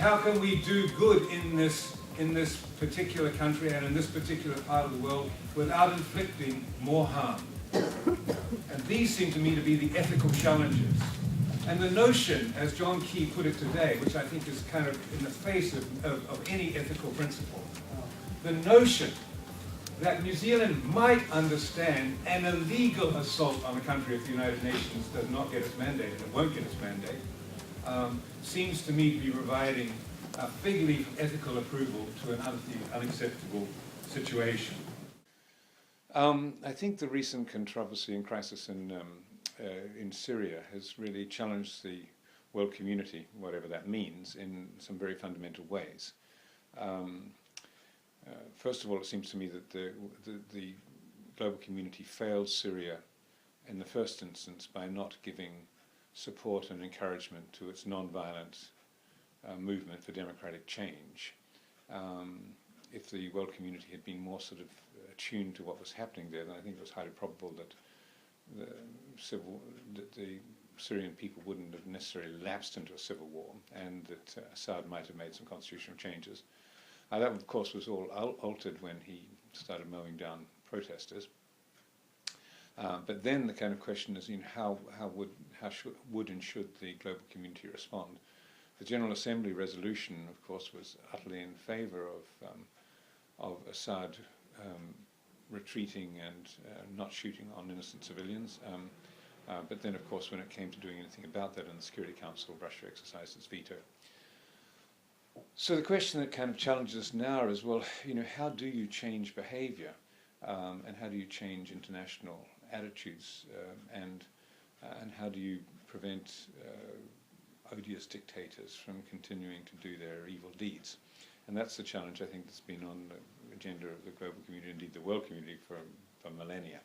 how can we do good in this particular country and in this particular part of the world without inflicting more harm? And these seem to me to be the ethical challenges. And the notion, as John Key put it today, which I think is kind of in the face of any ethical principle, the notion that New Zealand might understand an illegal assault on a country if the United Nations does not get its mandate, and it won't get its mandate, seems to me to be providing a fig leaf ethical approval to an unacceptable situation. I think the recent controversy and crisis in Syria has really challenged the world community, whatever that means, in some very fundamental ways. First of all, it seems to me that the global community failed Syria in the first instance by not giving support and encouragement to its non-violent movement for democratic change. If the world community had been more sort of attuned to what was happening there, then I think it was highly probable that the Syrian people wouldn't have necessarily lapsed into a civil war, and that Assad might have made some constitutional changes. That, of course, was all altered when he started mowing down protesters. But then the kind of question is, how would and should the global community respond? The General Assembly resolution, of course, was utterly in favour of Assad retreating and not shooting on innocent civilians. But then, of course, when it came to doing anything about that in the Security Council, Russia exercised its veto. So the question that kind of challenges us now is, well, how do you change behaviour, and how do you change international attitudes, and how do you prevent odious dictators from continuing to do their evil deeds? And that's the challenge, I think, that's been on the agenda of the global community, indeed the world community, for millennia.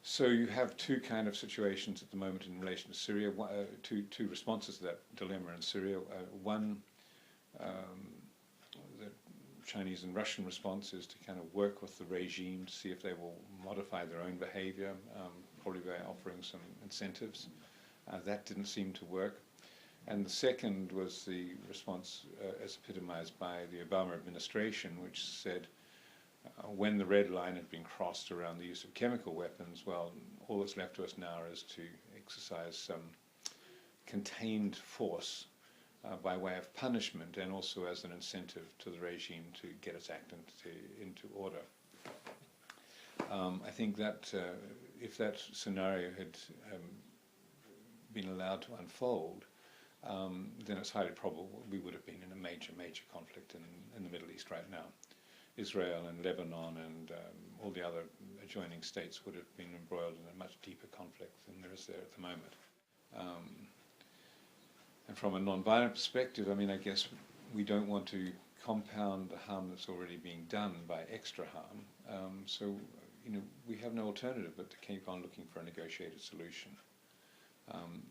So you have two kind of situations at the moment in relation to Syria, two responses to that dilemma in Syria. One, the Chinese and Russian response is to kind of work with the regime to see if they will modify their own behavior, probably by offering some incentives. That didn't seem to work. And the second was the response as epitomized by the Obama administration, which said, when the red line had been crossed around the use of chemical weapons, well, all that's left to us now is to exercise some contained force by way of punishment, and also as an incentive to the regime to get its act into order. I think that if that scenario had been allowed to unfold, then it's highly probable we would have been in a major conflict in the Middle East right now. Israel and Lebanon and all the other adjoining states would have been embroiled in a much deeper conflict than there is there at the moment. And from a non-violent perspective, I mean, I guess we don't want to compound the harm that's already being done by extra harm. So, we have no alternative but to keep on looking for a negotiated solution.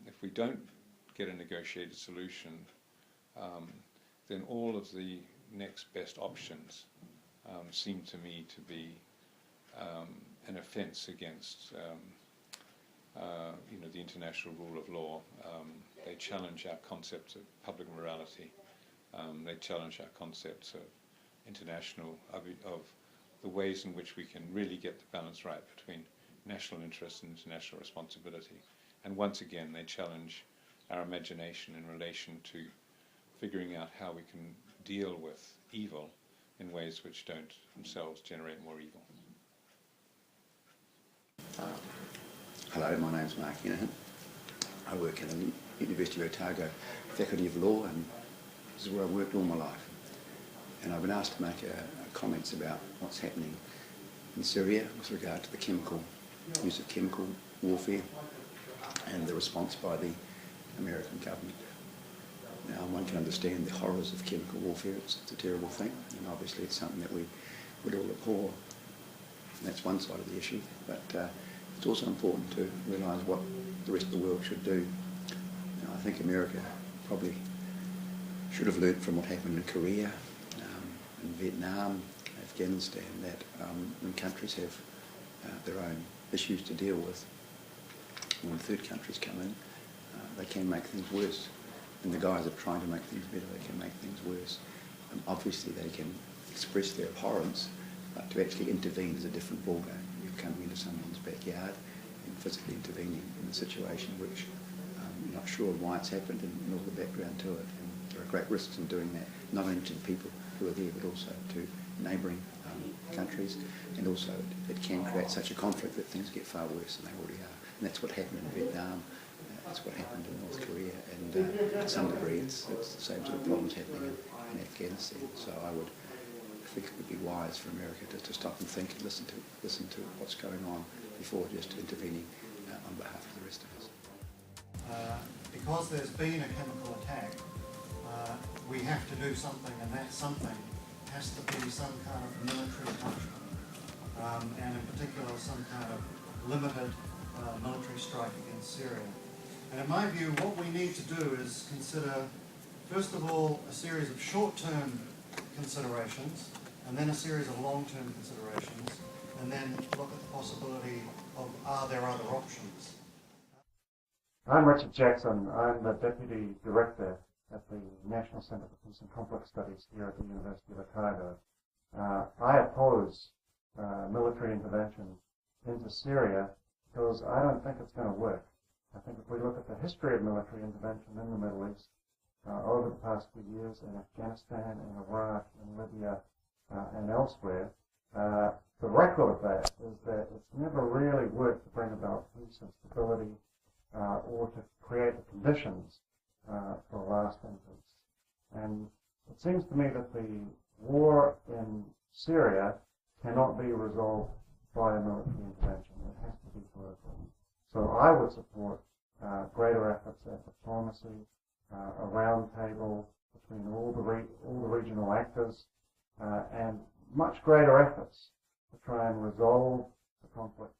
If we don't get a negotiated solution, then all of the next best options seem to me to be an offence against the international rule of law. They challenge our concepts of public morality. They challenge our concepts of of the ways in which we can really get the balance right between national interest and international responsibility. And once again, they challenge our imagination in relation to figuring out how we can deal with evil in ways which don't themselves generate more evil. Hello, my name's Mark Hinahan. I work at the University of Otago Faculty of Law, and this is where I've worked all my life. And I've been asked to make comments about what's happening in Syria with regard to the use of chemical warfare and the response by the American government. Now, one can understand the horrors of chemical warfare. It's a terrible thing, and obviously it's something that we would all abhor. And that's one side of the issue, but it's also important to realise what the rest of the world should do. Now, I think America probably should have learnt from what happened in Korea, in Vietnam, Afghanistan, that when countries have their own issues to deal with, when third countries come in, they can make things worse and the guys are trying to make things better, they can make things worse. Obviously they can express their abhorrence, but to actually intervene is a different ballgame. You're coming into someone's backyard and physically intervening in a situation which you're not sure why it's happened and all the background to it. And there are great risks in doing that, not only to the people who are there, but also to neighbouring countries, and also it can create such a conflict that things get far worse than they already are. And that's what happened in Vietnam, that's what happened in North Korea, and to some degree it's the same sort of problems happening in Afghanistan. So I think it would be wise for America to stop and think and listen to what's going on before just intervening on behalf of the rest of us. Because there's been a chemical attack, we have to do something, and that something has to be some kind of military punishment, and in particular some kind of limited military strike against Syria. And in my view, what we need to do is consider, first of all, a series of short-term considerations, and then a series of long-term considerations, and then look at the possibility of, are there other options? I'm Richard Jackson. I'm the Deputy Director at the National Centre for Peace and Conflict Studies here at the University of Otago. I oppose military intervention into Syria because I don't think it's going to work. I think if we look at the history of military intervention in the Middle East over the past few years in Afghanistan, in Iraq, in Libya, and elsewhere, the record of that is that it's never really worked to bring about peace and stability or to create the conditions for lasting peace. And it seems to me that the war in Syria cannot be resolved by a military intervention. It has to be political. So I would support greater efforts at diplomacy, a round table between all the regional actors, and much greater efforts to try and resolve the conflict.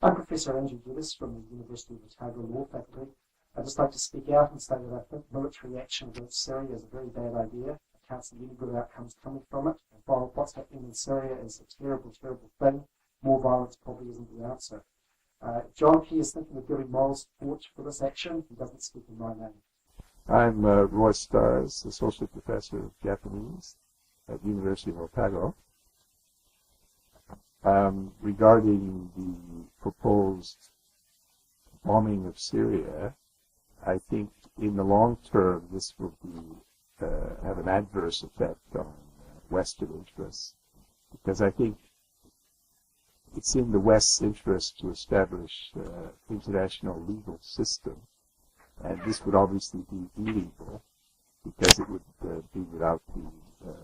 I'm Professor Andrew Geddes from the University of Otago Law Faculty. I'd just like to speak out and say that I think military action against Syria is a very bad idea. I can't see any good outcomes coming from it. And while what's happening in Syria is a terrible, terrible thing, more violence probably isn't the answer. John Key is thinking of giving moral support for this action. He doesn't speak in my name. I'm Roy Starrs, Associate Professor of Japanese at the University of Otago. Regarding the proposed bombing of Syria, I think in the long term this will have an adverse effect on Western interests, because I think it's in the West's interest to establish an international legal system, and this would obviously be illegal because it would be without the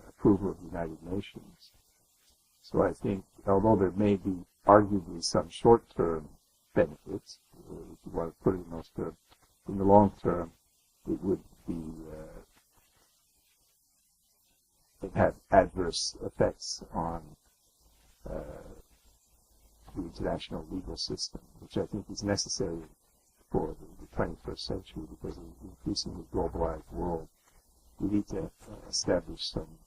approval of the United Nations. So I think, although there may be arguably some short-term benefits, if you want to put it in those terms, in the long term, it would be have adverse effects on the international legal system, which I think is necessary for the 21st century because of the increasingly globalized world. We need to establish some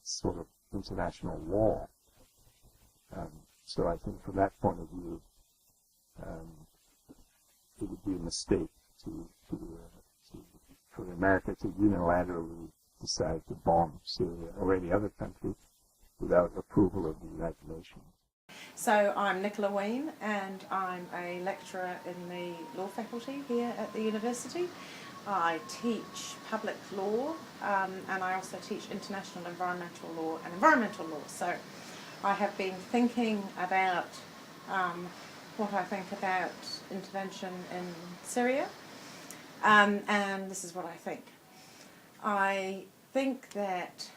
sort of international law. So I think from that point of view, it would be a mistake for America to unilaterally decide to bomb Syria or any other country without approval of the United Nations. So I'm Nicola Ween, and I'm a lecturer in the law faculty here at the university. I teach public law, and I also teach international environmental law and environmental law. So I have been thinking about what I think about intervention in Syria, and this is what I think. I think that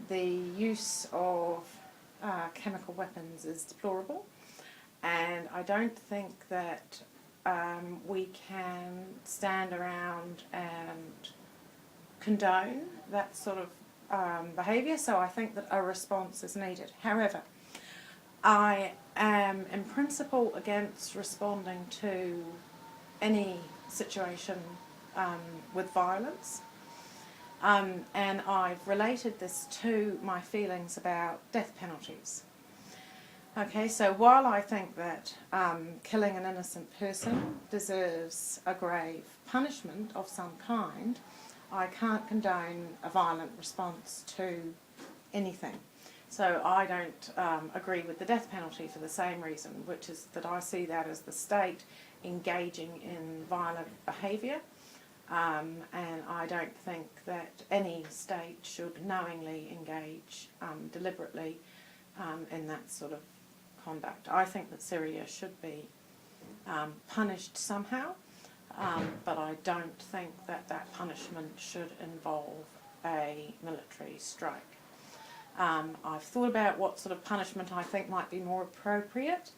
the use of chemical weapons is deplorable, and I don't think that we can stand around and condone that sort of behaviour, so I think that a response is needed. However, I am in principle against responding to any situation with violence, and I've related this to my feelings about death penalties. Okay, so while I think that killing an innocent person deserves a grave punishment of some kind, I can't condone a violent response to anything. So I don't agree with the death penalty for the same reason, which is that I see that as the state engaging in violent behaviour, and I don't think that any state should knowingly engage deliberately in that sort of conduct. I think that Syria should be punished somehow, but I don't think that that punishment should involve a military strike. I've thought about what sort of punishment I think might be more appropriate.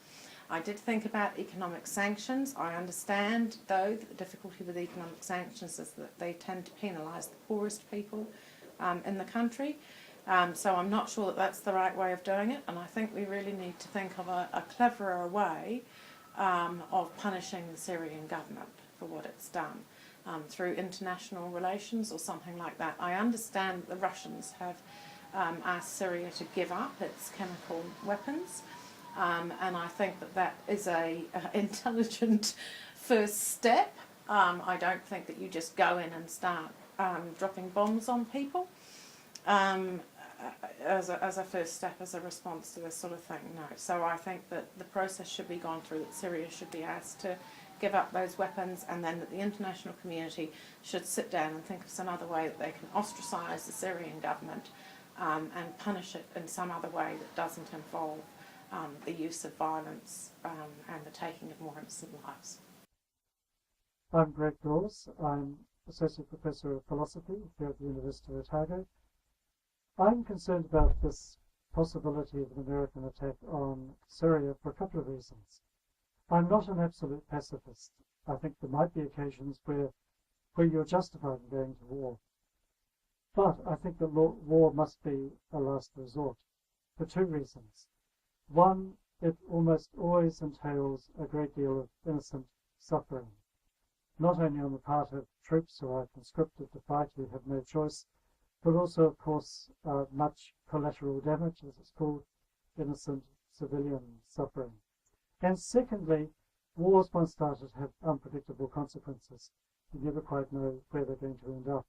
I did think about economic sanctions. I understand, though, that the difficulty with economic sanctions is that they tend to penalise the poorest people in the country. So I'm not sure that that's the right way of doing it, and I think we really need to think of a cleverer way of punishing the Syrian government for what it's done through international relations or something like that. I understand the Russians have asked Syria to give up its chemical weapons, and I think that that is a intelligent first step. I don't think that you just go in and start dropping bombs on people as a first step, as a response to this sort of thing. No. So I think that the process should be gone through, that Syria should be asked to give up those weapons, and then that the international community should sit down and think of some other way that they can ostracise the Syrian government and punish it in some other way that doesn't involve the use of violence and the taking of more innocent lives. I'm Greg Dawes. I'm Associate Professor of Philosophy here at the University of Otago. I'm concerned about this possibility of an American attack on Syria for a couple of reasons. I'm not an absolute pacifist. I think there might be occasions where you're justified in going to war. But I think that war must be a last resort for two reasons. One, it almost always entails a great deal of innocent suffering, not only on the part of troops who are conscripted to fight, who have no choice, but also, of course, much collateral damage, as it's called, innocent civilian suffering. And secondly, wars once started have unpredictable consequences. You never quite know where they're going to end up.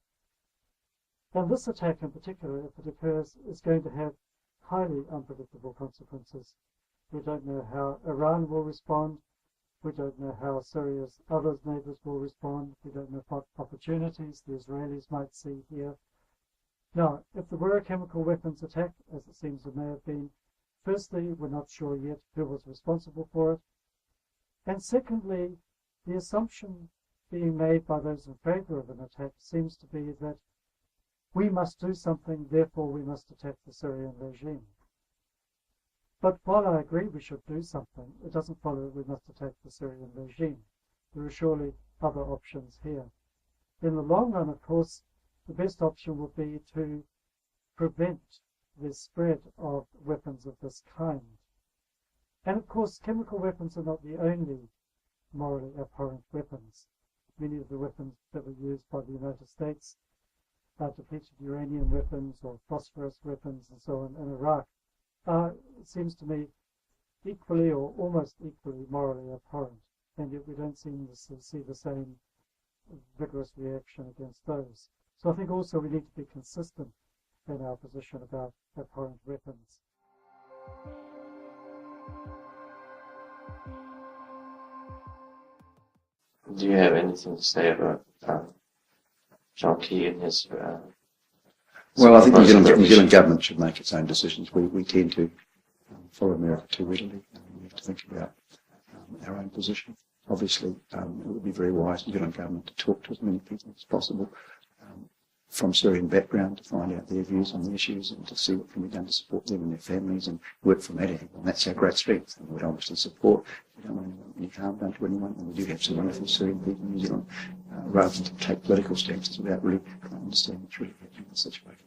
And this attack in particular, if it occurs, is going to have highly unpredictable consequences. We don't know how Iran will respond. We don't know how Syria's other neighbours will respond. We don't know what opportunities the Israelis might see here. Now, if there were a chemical weapons attack, as it seems there may have been, firstly, we're not sure yet who was responsible for it. And secondly, the assumption being made by those in favour of an attack seems to be that we must do something, therefore we must attack the Syrian regime. But while I agree we should do something, it doesn't follow that we must attack the Syrian regime. There are surely other options here. In the long run, of course, the best option would be to prevent the spread of weapons of this kind. And of course, chemical weapons are not the only morally abhorrent weapons. Many of the weapons that were used by the United States, depleted uranium weapons or phosphorus weapons and so on in Iraq, are, it seems to me, equally or almost equally morally abhorrent, and yet we don't seem to see the same vigorous reaction against those. So I think also we need to be consistent in our position about abhorrent weapons. Do you have anything to say about John Key and his... Well, I think the New Zealand government should make its own decisions. We tend to follow America too readily, and we have to think about our own position. Obviously, it would be very wise for the New Zealand government to talk to as many people as possible from Syrian background to find out their views on the issues and to see what can be done to support them and their families and work from that angle. And that's our great strength. And we'd obviously support. We don't want any harm done to anyone. And we do have some wonderful Syrian people in New Zealand, rather than to take political stances without really trying to understand what's really happening in the situation.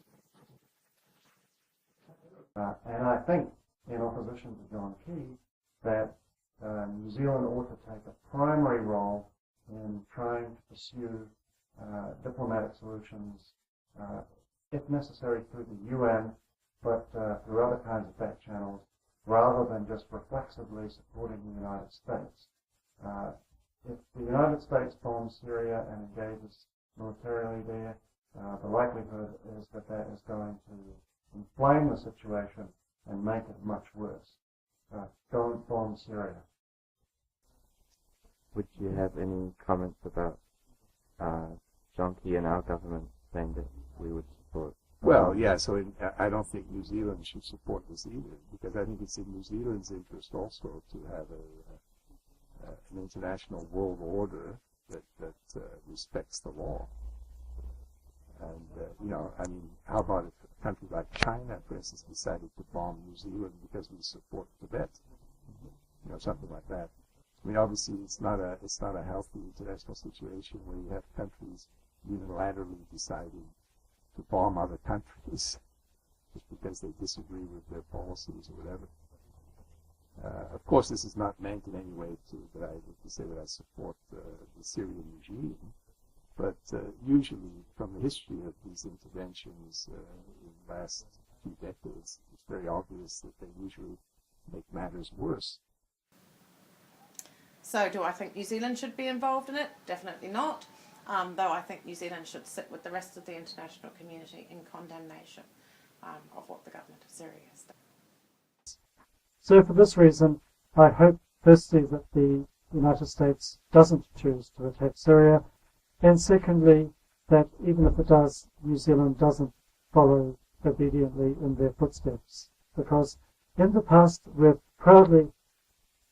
And I think, in opposition to John Key, that New Zealand ought to take a primary role in trying to pursue diplomatic solutions, if necessary through the UN, but through other kinds of back channels, rather than just reflexively supporting the United States. If the United States bombs Syria and engages militarily there, the likelihood is that that is going to inflame the situation and make it much worse. Don't bomb Syria. Would you have any comments about Jonky and our government saying that we would support? Well, yeah, so I don't think New Zealand should support this either, because I think it's in New Zealand's interest also to have an international world order that respects the law. And, I mean, how about if a country like China, for instance, decided to bomb New Zealand because we support Tibet? Something like that. I mean, obviously, it's not a healthy international situation where you have countries unilaterally deciding to bomb other countries just because they disagree with their policies or whatever. Of course, this is not meant in any way to say that I support the Syrian regime, but usually from the history of these interventions in the last few decades, it's very obvious that they usually make matters worse. So do I think New Zealand should be involved in it? Definitely not. Though I think New Zealand should sit with the rest of the international community in condemnation of what the government of Syria has done. So for this reason, I hope firstly that the United States doesn't choose to attack Syria, and secondly, that even if it does, New Zealand doesn't follow obediently in their footsteps. Because in the past, we've proudly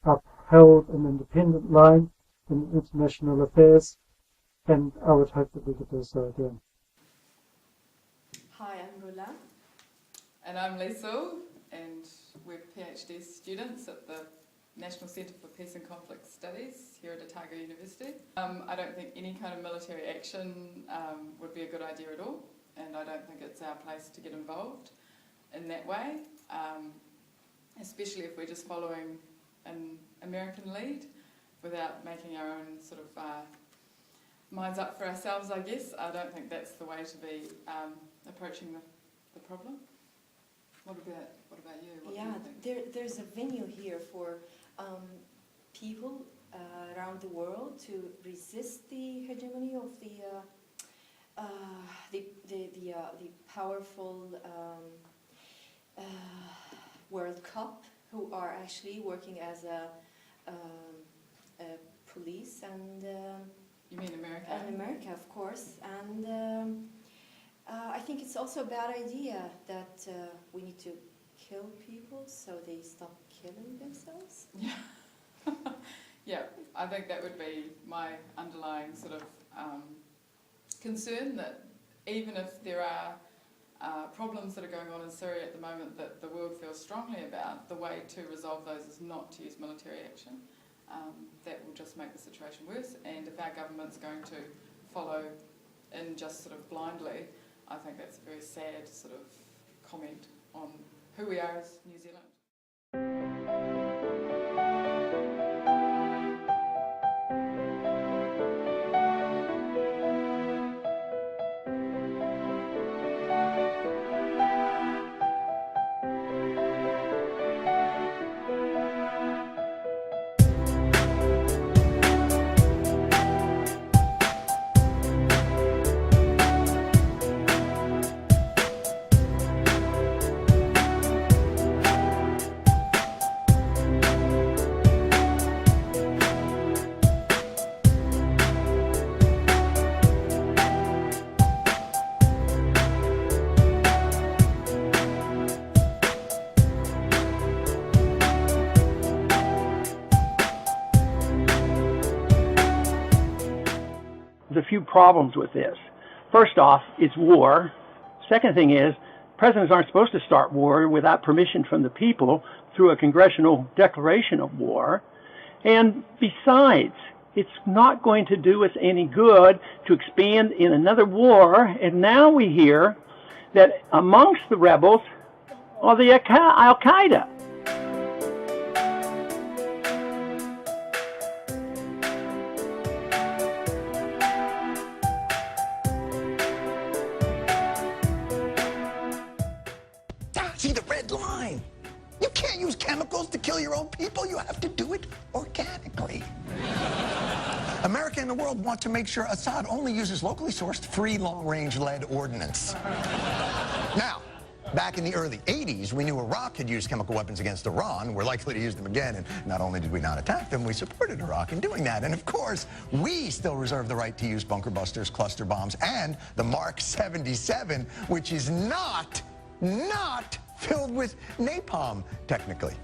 upheld an independent line in international affairs, and I would hope that we could do so again. Hi, I'm Rula. And I'm Liesl, and we're PhD students at the National Centre for Peace and Conflict Studies here at Otago University. I don't think any kind of military action would be a good idea at all, and I don't think it's our place to get involved in that way, especially if we're just following an American lead without making our own sort of minds up for ourselves, I guess. I don't think that's the way to be approaching the problem. What about you? What do you think? There's a venue here for people around the world to resist the hegemony of the powerful World Cup, who are actually working as a police and. You mean America? And America, of course. And I think it's also a bad idea that we need to kill people so they stop killing themselves. Yeah. Yeah, I think that would be my underlying sort of concern, that even if there are problems that are going on in Syria at the moment that the world feels strongly about, the way to resolve those is not to use military action. That will just make the situation worse, and if our government's going to follow in just sort of blindly, I think that's a very sad sort of comment on who we are as New Zealand. There's a few problems with this. First off, it's war. Second thing is, presidents aren't supposed to start war without permission from the people through a congressional declaration of war. And besides, it's not going to do us any good to expand in another war. And now we hear that amongst the rebels are the Al-Qaeda. See the red line. You can't can't use chemicals to kill your own people. You have to do it organically. America and the world want to make sure Assad only uses locally sourced, free, long-range lead ordnance. Now, back in the early 80s, we knew Iraq had used chemical weapons against Iran. We're likely to use them again, and not only did we not attack them, we supported Iraq in doing that. And of course, we still reserve the right to use bunker busters, cluster bombs, and the Mark 77, which is not filled with napalm, technically.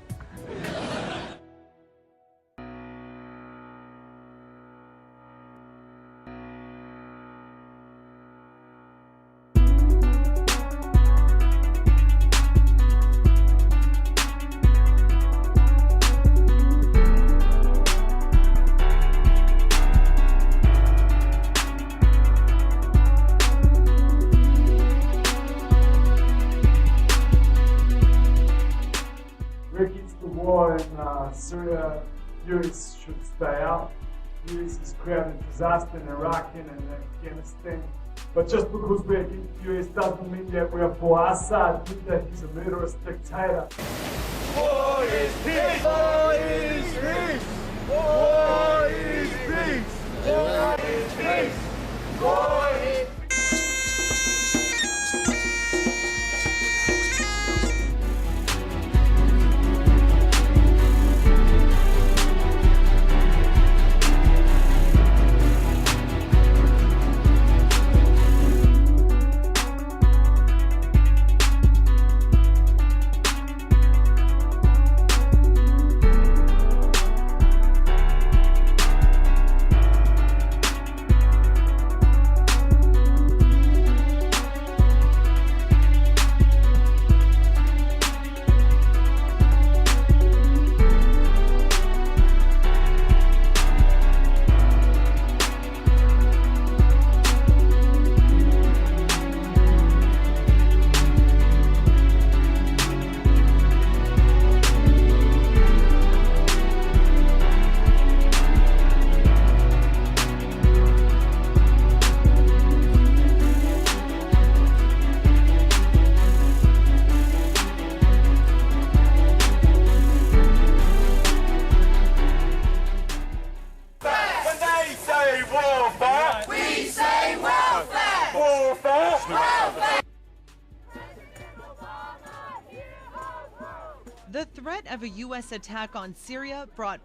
Syria, US should stay out. US has created disaster in Iraq and in Afghanistan. But just because we're against US doesn't mean that we're for Assad, that he's a murderous dictator. War is peace! War is peace! War is peace! War is peace! War is peace! The threat of a U.S. attack on Syria brought...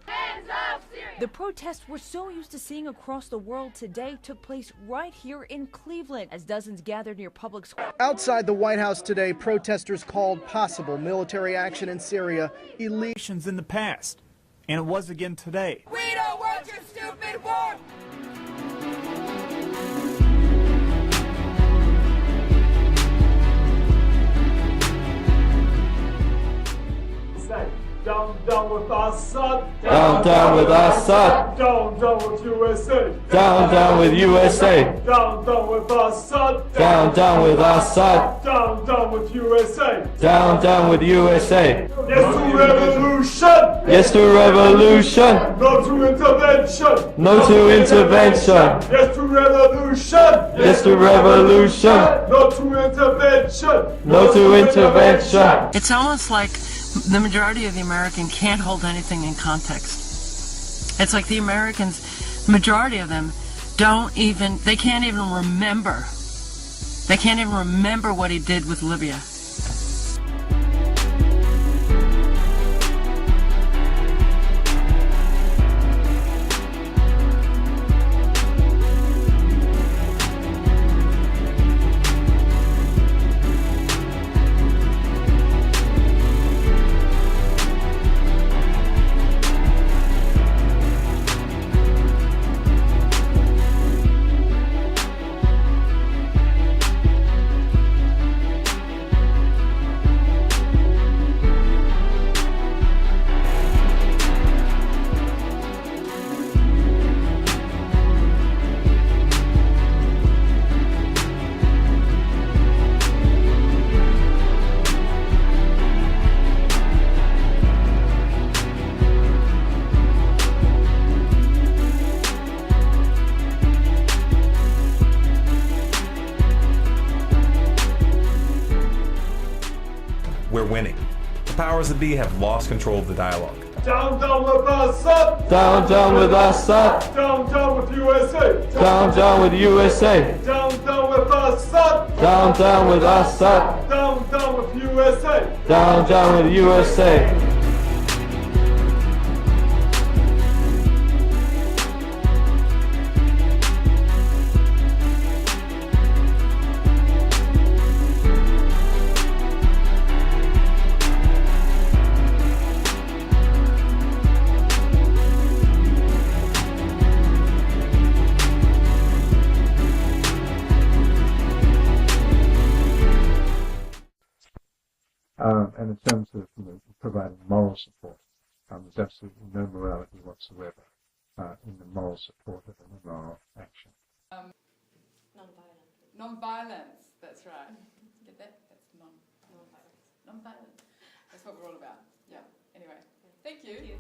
The protests we're so used to seeing across the world today took place right here in Cleveland as dozens gathered near public schools. Outside the White House today, protesters called possible military action in Syria illegal in the past, and it was again today. We don't want your stupid war! Down with Assad. Down with Assad. Down with USA. Down with USA. Down with Assad. Down with Assad. Down with USA. Down with USA. Yes to revolution. Yes to revolution. No to intervention. No to intervention. Yes to revolution. Yes to revolution. No to intervention. No to intervention. It's almost like the majority of the Americans can't hold anything in context. It's like the Americans, the majority of them, they can't even remember. They can't even remember what he did with Libya. powers that be have lost control of the dialogue. Down, down with Assad! Down, down with Assad! Down, down with USA! Down, down with USA! Down, down with Assad! Down, down with Assad! Down, down with USA! Down, down with USA! And in terms of providing moral support, there's absolutely no morality whatsoever in the moral support of an immoral action. Non-violence. Non-violence, that's right. Get that? That's non-violence. Non-violence. That's what we're all about. Yeah. Anyway, thank you.